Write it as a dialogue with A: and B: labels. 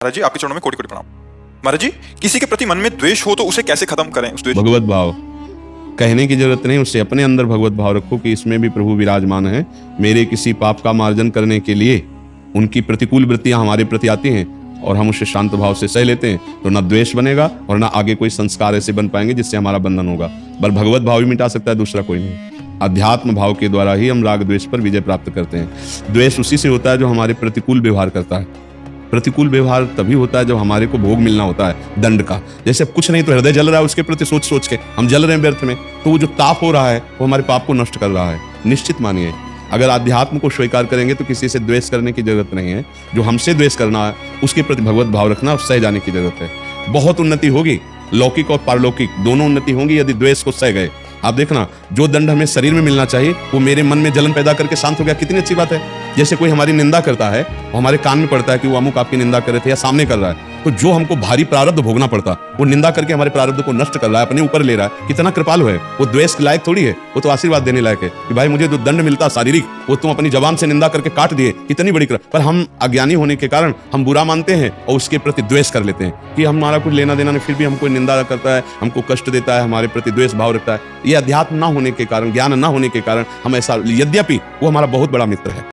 A: महाराज जी आपके चरणों में कोटि कोटि प्रणाम। महाराज जी, किसी के प्रति मन में द्वेष हो तो उसे कैसे खत्म करें? उस द्वेष
B: भगवत भाव कहने की जरूरत नहीं, उससे अपने अंदर भगवत भाव रखो कि इसमें भी प्रभु विराजमान है। मेरे किसी पाप का मार्जन करने के लिए उनकी प्रतिकूल वृत्तियां हमारे प्रति आती हैं और हम उसे शांत भाव से सह लेते हैं, तो ना द्वेष बनेगा और ना आगे कोई संस्कार ऐसे बन पाएंगे जिससे हमारा बंधन होगा। बल भगवत भाव ही मिटा सकता है, दूसरा कोई नहीं। अध्यात्म भाव के द्वारा ही हम राग द्वेष पर विजय प्राप्त करते हैं। द्वेष उसी से होता है जो हमारे प्रतिकूल व्यवहार करता है। प्रतिकूल व्यवहार तभी होता है जब हमारे को भोग मिलना होता है दंड का। जैसे कुछ नहीं तो हृदय जल रहा है, उसके प्रति सोच सोच के हम जल रहे हैं व्यर्थ में, तो वो जो ताप हो रहा है वो हमारे पाप को नष्ट कर रहा है। निश्चित मानिए, अगर आध्यात्म को स्वीकार करेंगे तो किसी से द्वेष करने की जरूरत नहीं है। जो हमसे द्वेष करना है उसके प्रति भगवत भाव रखना और सह जाने की जरूरत है। बहुत उन्नति होगी, लौकिक और पारलौकिक दोनों उन्नति होंगी यदि द्वेष को सह गए। आप देखना, जो दंड हमें शरीर में मिलना चाहिए वो मेरे मन में जलन पैदा करके शांत हो गया, कितनी अच्छी बात है। जैसे कोई हमारी निंदा करता है, हमारे कान में पड़ता है कि वो अमुक आपकी निंदा कर रहे थे या सामने कर रहा है, तो जो हमको भारी प्रारब्ध भोगना पड़ता वो निंदा करके हमारे प्रारब्ध को नष्ट कर रहा है, अपने ऊपर ले रहा है। कितना कृपालु है वो। द्वेष लायक थोड़ी है, वो तो आशीर्वाद देने लायक है कि भाई मुझे जो दंड मिलता शारीरिक वो तुम अपनी जबान से निंदा करके काट दिए, कितनी बड़ी कृपा। पर हम अज्ञानी होने के कारण हम बुरा मानते हैं और उसके प्रति द्वेष कर लेते हैं कि हमारा कुछ लेना देना नहीं, फिर भी हमको निंदा करता है, हमको कष्ट देता है, हमारे प्रति द्वेष भाव रखता है। ये अध्यात्म न होने के कारण, ज्ञान न होने के कारण हम ऐसा, यद्यपि वो हमारा बहुत बड़ा मित्र है।